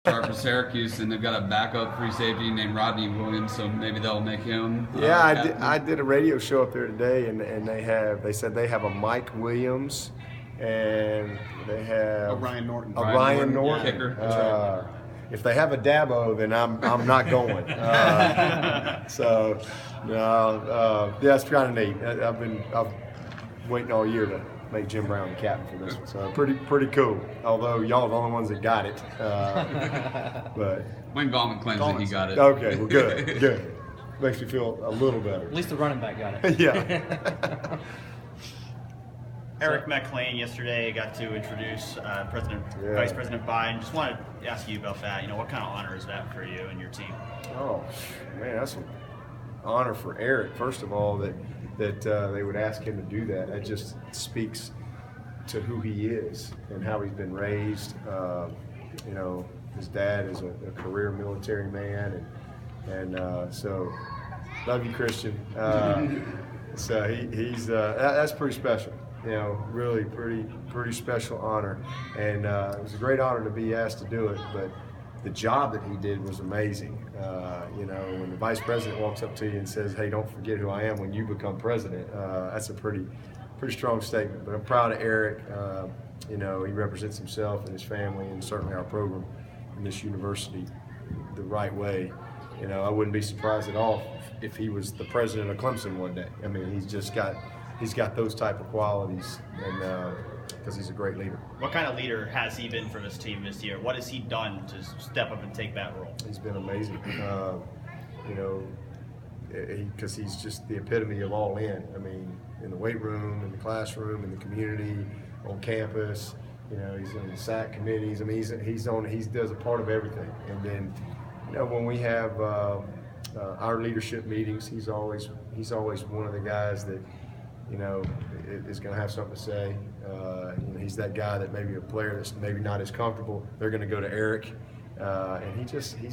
start for Syracuse, and they've got a backup free safety named Rodney Williams, so maybe they'll make him. Yeah, I did a radio show up there today, and they said they have a Mike Williams, and they have Ryan Norton. Ryan Norton. Kicker. If they have a Dabo, then I'm not going. Yeah, it's kind of neat. I've waiting all year to make Jim Brown the captain for this one, so pretty cool. Although y'all are the only ones that got it, but Wayne Gallman claims that he got it. Okay, well, good. Makes me feel a little better. At least the running back got it. Yeah. Eric McLean yesterday got to introduce Vice President Biden. Just wanted to ask you about that. What kind of honor is that for you and your team? Oh man, that's an honor for Eric. First of all, that they would ask him to do that. That just speaks to who he is and how he's been raised. His dad is a career military man, and so love you, Christian. So he's that's pretty special. Really pretty special honor, and it was a great honor to be asked to do it. But the job that he did was amazing. When the vice president walks up to you and says, "Hey, don't forget who I am when you become president," that's a pretty strong statement. But I'm proud of Eric. He represents himself and his family, and certainly our program in this university the right way. I wouldn't be surprised at all if he was the president of Clemson one day. I mean, he's got those type of qualities, and because he's a great leader. What kind of leader has he been for this team this year? What has he done to step up and take that role? He's been amazing. Because he's just the epitome of all in. I mean, in the weight room, in the classroom, in the community, on campus. He's in the SAC committees. I mean, he does a part of everything. And then, when we have our leadership meetings, he's always one of the guys that is going to have something to say. He's that guy that maybe a player that's maybe not as comfortable, they're going to go to Eric, and he's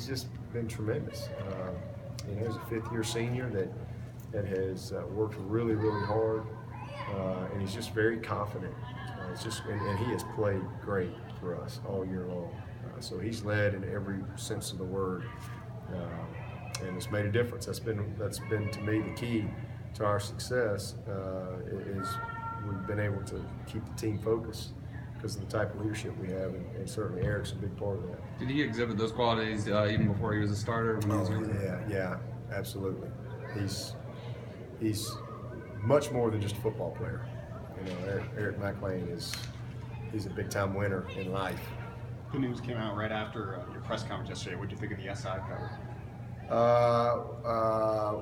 just been tremendous. He's a fifth-year senior that has worked really hard, and he's just very confident. And he has played great for us all year long. So he's led in every sense of the word, and it's made a difference. That's been to me the key to our success. Is we've been able to keep the team focused because of the type of leadership we have, and certainly Eric's a big part of that. Did he exhibit those qualities even before he was a starter? Yeah, absolutely. He's much more than just a football player. Eric McLean he's a big time winner in life. The news came out right after your press conference yesterday. What did you think of the SI cover?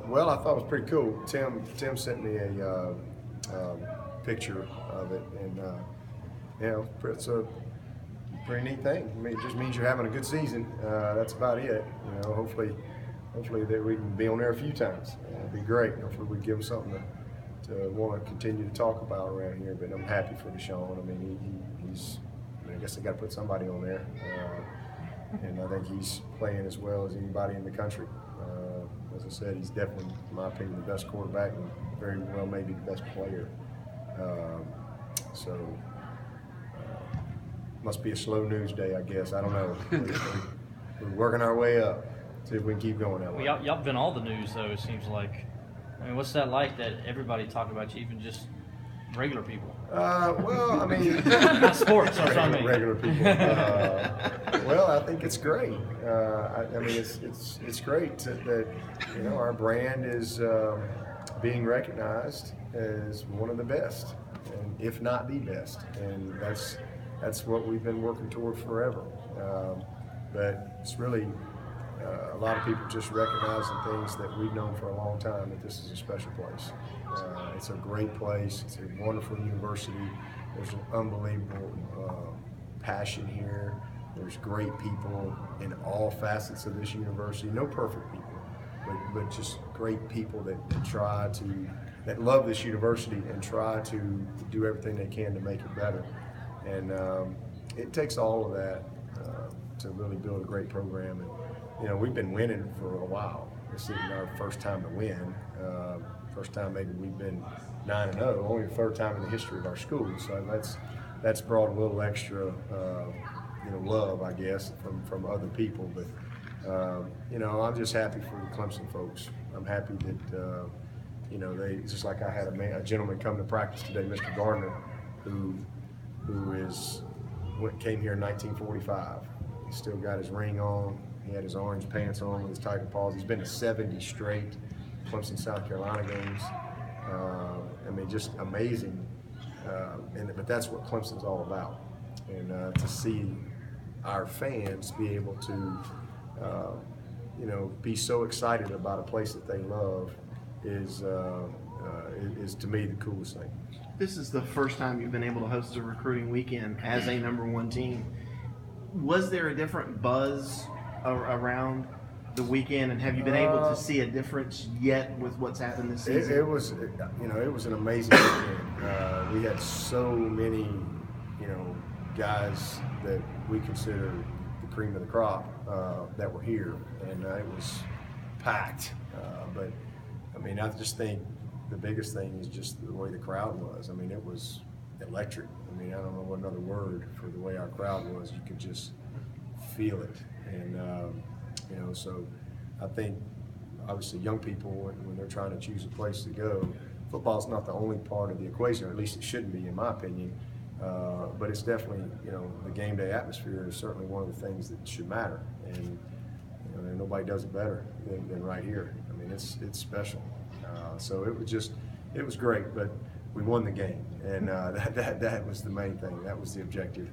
Well, I thought it was pretty cool. Tim sent me a picture of it, and it's a pretty neat thing. I mean, it just means you're having a good season. That's about it. Hopefully that we can be on there a few times. It'd be great. Hopefully we give them something to want to continue to talk about around here. But I'm happy for Deshaun. I mean, I guess they got to put somebody on there, and I think he's playing as well as anybody in the country. As I said, he's definitely, in my opinion, the best quarterback and very well maybe the best player. Must be a slow news day, I guess. I don't know. We're working our way up. See if we can keep going that way. Y'all been all the news, though, it seems like. I mean, what's that like that everybody talking about you, even just regular people? Well, I mean, not sports. That's what I mean. Regular people. Well, I think it's great. I mean, it's great that our brand is being recognized as one of the best, and if not the best, and that's what we've been working toward forever. But it's really a lot of people just recognizing things that we've known for a long time, that this is a special place. It's a great place. It's a wonderful university. There's an unbelievable passion here. There's great people in all facets of this university. No perfect people, but just great people that love this university and try to do everything they can to make it better. And it takes all of that to really build a great program. And we've been winning for a while. This isn't our first time to win. First time maybe we've been 9-0, only the third time in the history of our school. So that's brought a little extra love, I guess, from other people. But I'm just happy for the Clemson folks. I'm happy that they, just like I had a gentleman come to practice today, Mr. Gardner, who came here in 1945. He still got his ring on. He had his orange pants on with his Tiger paws. He's been to 70 straight Clemson, South Carolina games. Just amazing. But that's what Clemson's all about. And to see our fans be able to, be so excited about a place that they love is to me the coolest thing. This is the first time you've been able to host a recruiting weekend as a #1 team. Was there a different buzz around the weekend, and have you been able to see a difference yet with what's happened this season? It was an amazing weekend. We had so many, guys that we consider the cream of the crop that were here, and it was packed. But I just think the biggest thing is just the way the crowd was. It was electric. I don't know what another word for the way our crowd was. You could just feel it, and so I think obviously young people, when they're trying to choose a place to go, football's not the only part of the equation, or at least it shouldn't be, in my opinion. But it's definitely, the game day atmosphere is certainly one of the things that should matter, and nobody does it better than right here. It's special. So it was great, but we won the game, and that was the main thing. That was the objective,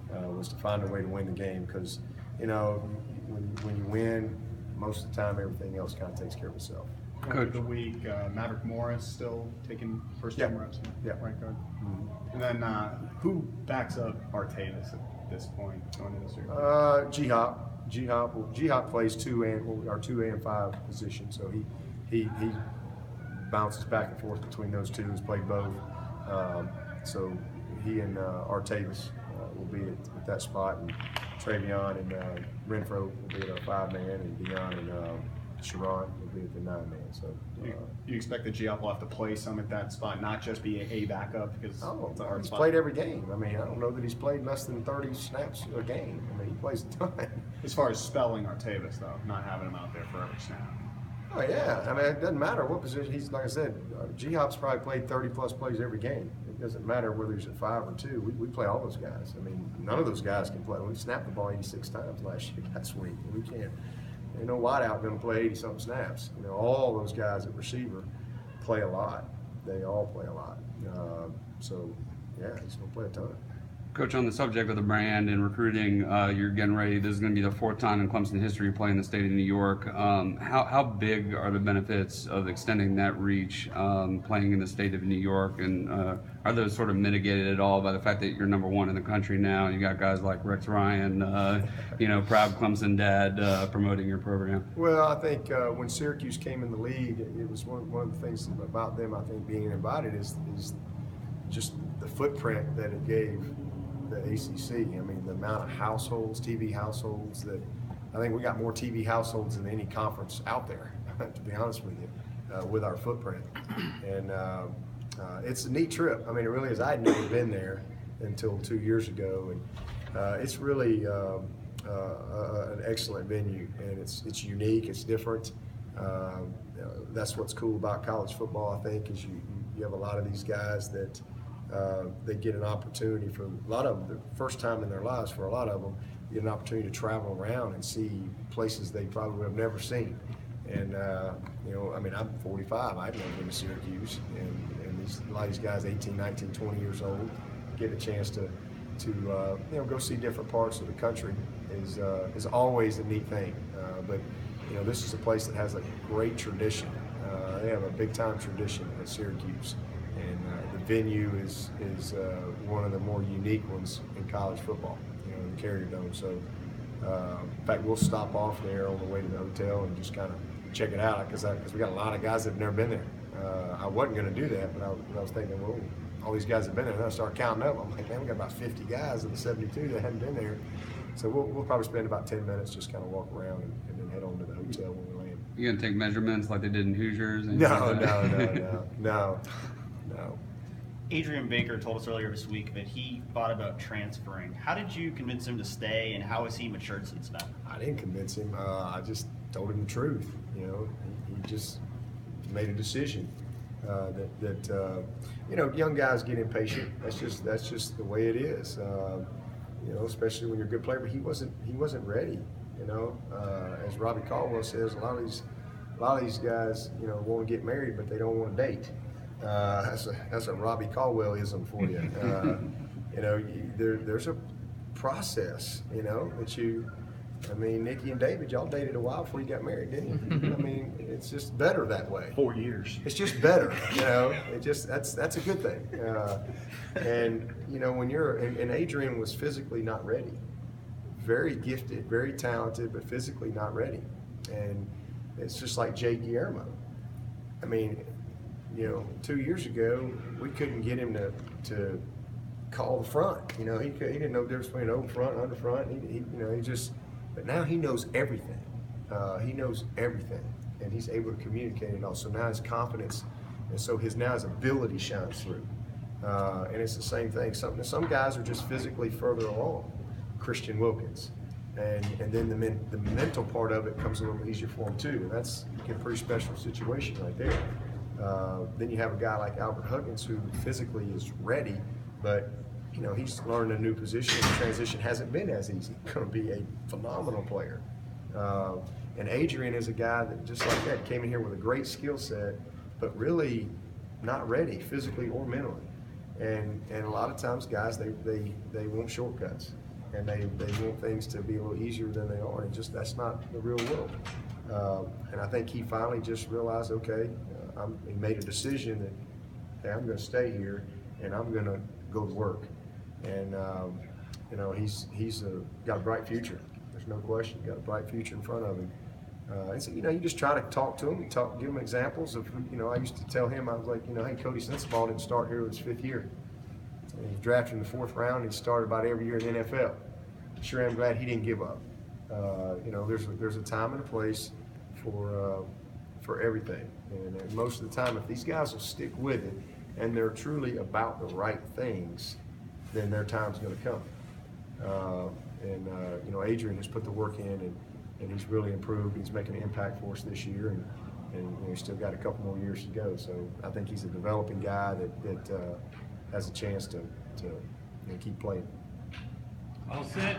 was to find a way to win the game, because when you win, most of the time everything else kind of takes care of itself. Coach of the week, Maverick Morris still taking first team reps. Yeah. Right guard. Mm-hmm. And then who backs up Artavis at this point going into this year? G-Hop plays 2A and 5 position, so he bounces back and forth between those two. He's played both. So he and Artavis will be at that spot, and Travion and Renfro will be at our 5-man, and Dion and Sharon will be at the 9-man. So you expect that G-Hop will have to play some at that spot, not just be a backup, because it's a hard he's spot. played every game. I don't know that he's played less than 30 snaps a game. he plays a ton. As far as spelling Artavis, though, not having him out there for every snap. Oh yeah, it doesn't matter what position he's. Like I said, G-Hop's probably played 30+ plays every game. It doesn't matter whether he's at 5 or 2. We play all those guys. None of those guys can play. We snapped the ball 86 times last week. We can't. Ain't no wideout going to play 80-something snaps. All those guys at receiver play a lot. They all play a lot. So yeah, he's going to play a ton. Coach, on the subject of the brand and recruiting, you're getting ready. This is going to be the 4th time in Clemson history playing the state of New York. How big are the benefits of extending that reach, playing in the state of New York? And are those sort of mitigated at all by the fact that you're #1 in the country now? You got guys like Rex Ryan, proud Clemson dad, promoting your program. Well, I think when Syracuse came in the league, it was one of the things about them, I think, being invited is just the footprint that it gave the ACC. The amount of households, TV households, that I think we got more TV households than any conference out there, to be honest with you, with our footprint. And it's a neat trip. It really is. I had never been there until 2 years ago, and it's really an excellent venue, and it's unique. It's different. That's what's cool about college football, I think, is you have a lot of these guys that they get an opportunity, for a lot of them, the first time in their lives, for a lot of them, you get an opportunity to travel around and see places they probably have never seen. And I'm 45. I've never been to Syracuse, and a lot of these guys, 18, 19, 20 years old, get a chance to go see different parts of the country is always a neat thing. But this is a place that has a great tradition. They have a big time tradition at Syracuse, and the venue is one of the more unique ones in college football. The Carrier Dome. So in fact, we'll stop off there on the way to the hotel and just kind of check it out, because we got a lot of guys that have never been there. I wasn't going to do that, but I was thinking, well, all these guys have been there. And then I started counting up. I'm like, man, we got about 50 guys of the 72 that hadn't been there. So we'll probably spend about 10 minutes just kind of walk around and then head on to the hotel when we land. You gonna take measurements like they did in Hoosiers? And No. Adrian Baker told us earlier this week that he thought about transferring. How did you convince him to stay, and how has he matured since then? I didn't convince him. I just told him the truth. You know, he just made a decision that you know, young guys get impatient. That's just the way it is. You know, especially when you're a good player. But he wasn't ready. You know, as Robbie Caldwell says, a lot of these guys, you know, want to get married, but they don't want to date. That's a Robbie Caldwell-ism for you. You know, there's a process, you know, that I mean, Nikki and David, y'all dated a while before you got married, didn't you? I mean, it's just better that way. 4 years. It's just better, you know. That's a good thing. And you know, when and Adrian was physically not ready. Very gifted, very talented, but physically not ready. And it's just like Jay Guillermo. I mean, you know, 2 years ago, we couldn't get him to call the front. You know, he didn't know the difference between open front and under front. But now he knows everything. He knows everything, and he's able to communicate it all. So now his confidence, and so his ability shines through. And it's the same thing. Some guys are just physically further along. Christian Wilkins, and then the mental part of it comes a little easier for him too. And that's a pretty special situation right there. Then you have a guy like Albert Huggins who physically is ready, but you know, he's learned a new position. The transition hasn't been as easy. Going to be a phenomenal player. And Adrian is a guy that, just like that, came in here with a great skill set, but really not ready physically or mentally. And a lot of times, guys, they want shortcuts, and they want things to be a little easier than they are. And just that's not the real world. And I think he finally just realized, okay, he made a decision that, hey, I'm going to stay here, and I'm going to go to work. And you know, he's got a bright future. There's no question. Got a bright future in front of him. And so, you know, you just try to talk to him, give him examples of, you know, I used to tell him, I was like, you know, hey, Cody Sensabaugh didn't start here his 5th year. He was drafted in the 4th round. He started about every year in the NFL. Sure, I'm glad he didn't give up. You know, there's a time and a place for everything. And most of the time, if these guys will stick with it and they're truly about the right things, then their time's going to come. You know, Adrian has put the work in, and he's really improved. He's making an impact for us this year, and you know, he's still got a couple more years to go. So I think he's a developing guy that has a chance to you know, keep playing. All set.